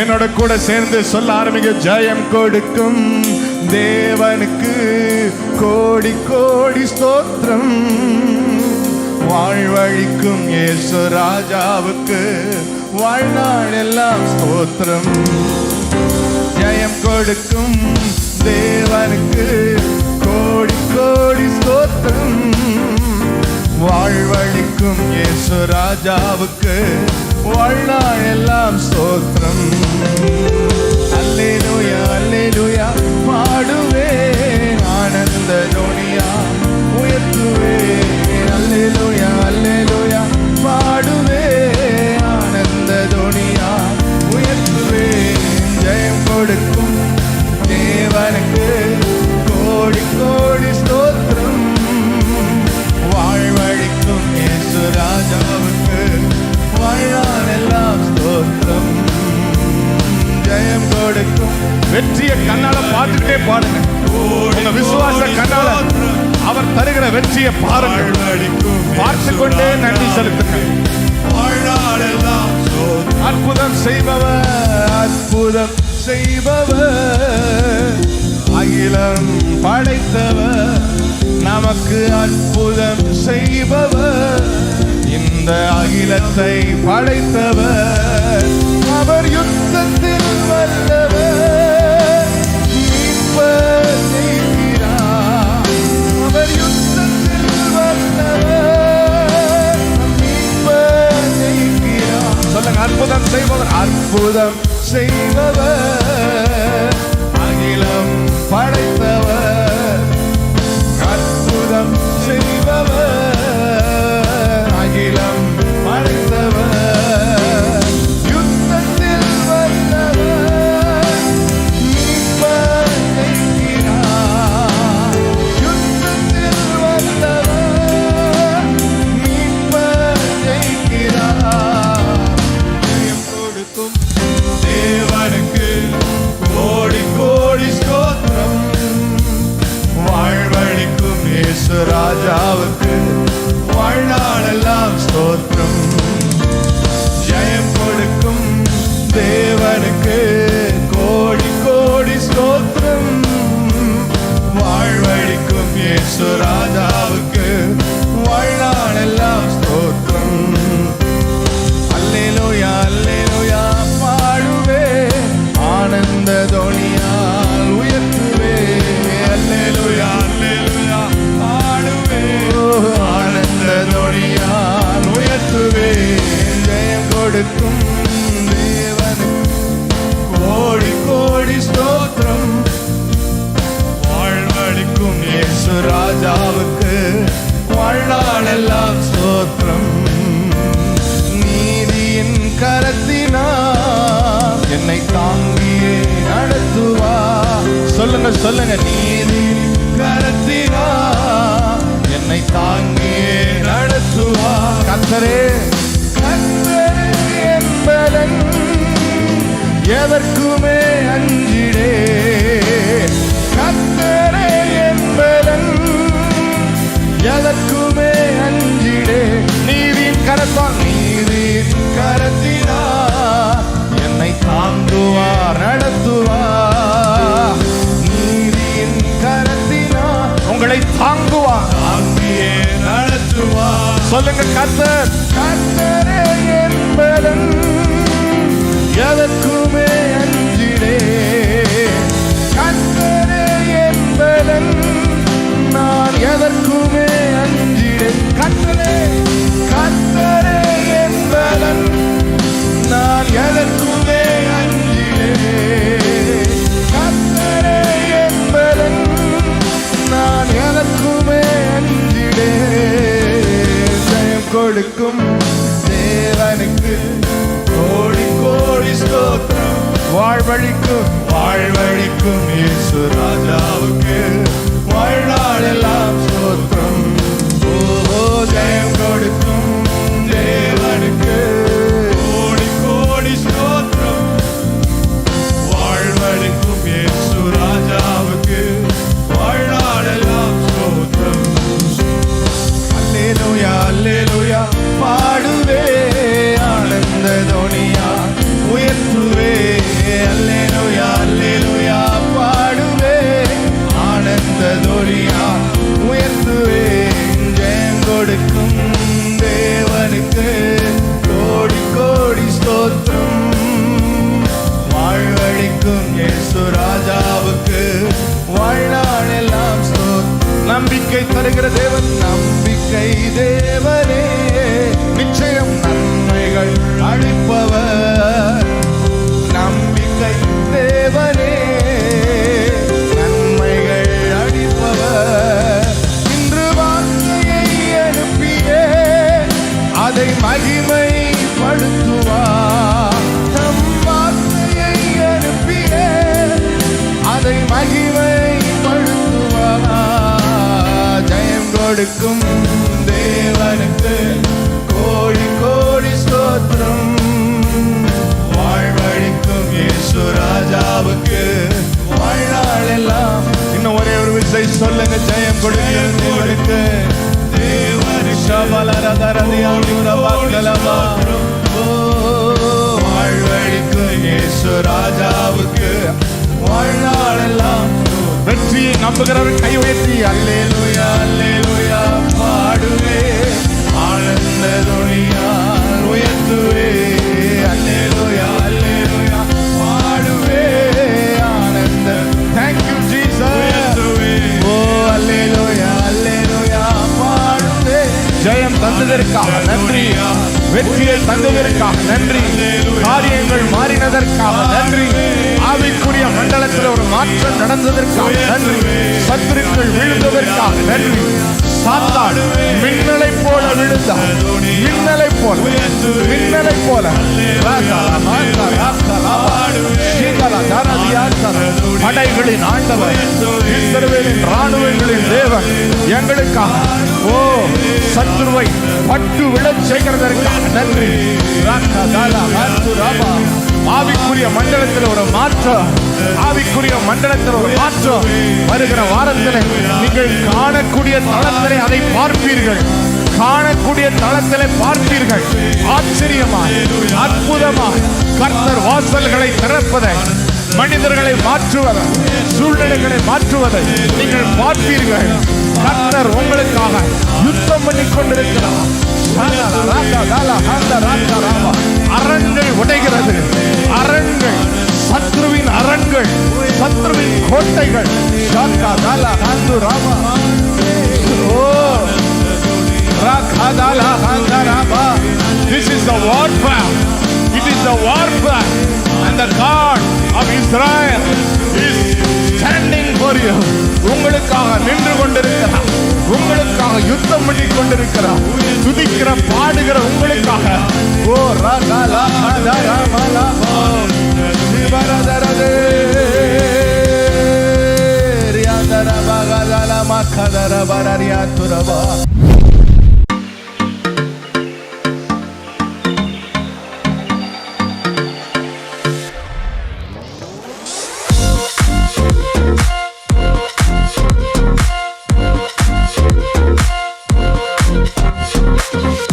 என்னோட கூட சேர்ந்து சொல்ல ஆரம்பிங்க. ஜெயம் கொடுக்கும் தேவனுக்கு கோடி கோடி ஸ்தோத்திரம். வாழ்வழிக்கும் இயேசு ராஜாவுக்கு வாழ்நாள் எல்லாம் ஸ்தோத்திரம். ஜெயம் கொடுக்கும் தேவனுக்கு கோடி கோடி ஸ்தோத்திரம். வாழ்வழிக்கும் இயேசு ராஜாவுக்கு வாழ்நாள் எல்லாம் ஸ்தோத்திரம். அல்லேலூயா அல்லேலூயா பாடுவேன், ஆனந்த துணியா உயர்த்துவேன். அல்லேலூயா அல்லேலூயா பாடுவேன், ஆனந்த துணியா உயர்த்துவேன். ஜெயம் கொடுக்கும் தேவனுக்கு கோடி கோடி ஸ்தோத்திரம். வாழ்வழிக்கும் இயேசு ராஜாவுக்கு வாழ்நாள் எல்லாம் ஸ்தோத்திரம். ஜெயம் கொடுக்கும். வெற்றியை கண்ணால பார்த்துட்டே பாடுங்க. உங்க விசுவாச கண்ணால அவர் தருகிற வெற்றியை பாருங்கள். பார்த்து கொண்டே நன்றி செலுத்துங்கள். வாழ்நாள் எல்லாம் அற்புதம் செய்பவர், அற்புதம் செய்பவர், அகிலம் படைத்தவர், நமக்கு அற்புதம் செய்பவர், இந்த அகிலத்தை படைத்தவர். அவர் யுத்தத்தில் வல்லவர், மீட்பர் செய்கிறார். அவர் யுத்தத்தில் வல்லவர், மீட்பர் செய்கிறார். சொல்லுங்க, அற்புதம் செய்பவர், அற்புதம் செய்பவர், அகிலம் படைத்தவர், அற்புதம் செய்பவர், அகிலம் படைத்தவர், யுத்தத்தில் வல்லவர், மீட்பர் செய்கிறார். யுத்தத்தில் வல்லவர், மீட்பர் செய்கிறார். ஜெயம் கொடுக்கும் தேவனுக்கு கோடி கோடி ஸ்தோத்திரம். வாழ்வழிக்கும் இயேசு ராஜாவுக்கு வாழ்நாள் எல்லாம் ஸ்தோத்திரம். ஜெயம் கொடுக்கும் தேவனுக்கு கோடி கோடி ஸ்தோத்திரம். வாழ்வழிக்கும் இயேசு ராஜாவுக்கு வாழ்நாள் எல்லாம் ஸ்தோத்திரம். அல்லேலூயா அல்லேலூயா பாடுவே, ஆனந்த துணியால் உயர்த்துவே. அல்லேலூயா அல்லேலூயா பாடுவே, ஆனந்த துணியால் உயர்த்துவே. ஜெயம் கொடுக்கும் தேவனுக்கு கோடி கோடி ஸ்தோத்திரம். வாழ்வழிக்கும் இயேசு ராஜாவுக்கு வாழ்நாள் எல்லாம் ஸ்தோத்திரம். நீதியின் கரத்தினால் என்னை தாங்கியே நடத்துவா. சொல்லுங்க சொல்லுங்க, நீதியின் கரத்தினால் என்னை தாங்கியே நடத்துவா. கர்த்தரே கர்த்தரே என்பதன் எதற்குமே அஞ்சிடே. கர்த்தரே என்பதன் எதற்குமே அஞ்சிடே. நீதியின் கரத்தால், நீதியின் கரத்தினால் என்னை தாங்குவார் நடத்துவார். நீதியின் கரத்தினால் உங்களை தாங்குவார், தாங்கியே நடத்துவார். சொல்லுங்க, கர்த்தர் கர்த்தரே என்பதன் எதற்குமே அஞ்சிடே. கர்த்தரே என்பதன் நான் எதற்குமே அஞ்சிடே. கர்த்தரே கர்த்தரே என்பதன் நான் எதற்குமே அஞ்சிடே. கர்த்தரே என்பதன் நான் எதற்குமே அஞ்சிடே. ஜெயம் கொடுக்கும் தேவனுக்கு கோடி கோடி ஸ்தோத்திரம். வாழ்வழிக்கும் வாழ்வழிக்கும் இயேசு ராஜாவுக்கு வாழ்நாள் எல்லாம் ஸ்தோத்திரம். ஓ ஜெயம் கொடுக்கும் தேவனுக்கு கோடி கோடி ஸ்தோத்திரம். வாழ்வழிக்கும் இயேசு ராஜாவுக்கு வாழ்நாள் எல்லாம் ஸ்தோத்திரம். அல்லேலூயா அல்லேலூயா பாடுவே, ஆனந்த துணியா உயர்த்துவே. தருகிற தேவன், நம்பிக்கை தேவனே, நிச்சயம் நன்மைகள் அளிப்பவர். நம்பிக்கை தேவனே, நன்மைகள் அளிப்பவர். இன்று வார்த்தையை அனுப்பியே அதை மகிமைப்படுத்துவார். நம் வார்த்தையை அனுப்பியே அதை மகிமைப்படுத்துவார். ஜெயம் கொடுக்கும் தேவனுக்கு கோடி கோடி ஸ்தோத்திரம். வாழ்வழிக்கும் இயேசு ராஜாவுக்கு வாழ்நாள் எல்லாம். இன்னும் ஒரே ஒரு விஷயம் சொல்லுங்க, ஜெயம் கொடுக்கும் தேவனுக்கு. வாழ்வழிக்கும் இயேசு ராஜாவுக்கு வாழ்நாள் எல்லாம். வெற்றியை நம்புகிறவர் கை உயர்த்தி அல்லேலூயா அல்லேலூயா பாடுவே, ஆனந்த துணியால் உயர்த்துவே. அல்லேலூயா அல்லேலூயா பாடுவே, ஆனந்த. Thank you Jesus. ஓ அல்லேலூயா அல்லேலூயா பாடுவே. ஜெயம் தந்ததற்காக நன்றி, வெற்றியை தந்ததற்காக நன்றி, காரியங்கள் மாறினதற்காக நன்றி, ஆவிக்குரிய மண்டலத்தில் ஒரு மாற்றம் நடந்ததற்காக நன்றி, சத்துருக்கள் விழுந்ததற்காக நன்றி. சாத்தான் மின்னலை போல விழுந்தார், மின்னலை போல, மின்னலை போல. படைகளின் ஆண்டவர், இஸ்ரவேலின் ராணுவங்களின் தேவன் எங்களுக்காக ஓ சத்துருவை பட்டு விழச் செய்கிறதற்காக நன்றி. ஆவிக்குரிய மண்டலத்தில் ஒரு மாற்றம், ஆவிக்குரிய மண்டலத்தில் ஒரு மாற்றம் வருகிற வாரத்தில் நீங்கள் காணக்கூடிய தளத்திலே அதை பார்ப்பீர்கள், காணக்கூடிய தளத்திலே பார்ப்பீர்கள். ஆச்சரியமாய் அற்புதமாய் கர்த்தர் வாசல்களை திறப்பதை, மனிதர்களை மாற்றுவதை, சூழ்நிலைகளை மாற்றுவதை நீங்கள் பார்ப்பீர்கள். கர்த்தர் உங்களுக்காக யுத்தம் பண்ணி கொண்டிருக்கிறார். அரண்கள் உடைகிறது, அரண்கள், சத்ருவின் அரண்கள், சத்ருவின் கோட்டைகள். This is the warfare. It is the warfare, and the God of Israel is standing for you. உங்களுக்காக நின்று கொண்டிருக்கிறார், உங்களுக்காக யுத்தம் பண்ணி கொண்டிருக்கிறார். துதிக்கிற பாடுகிற உங்களுக்காக. ஓ ரகலா ஹதரமலா சிவரதரதே ரியாதரபகலமா கதரபரரியா துரபா.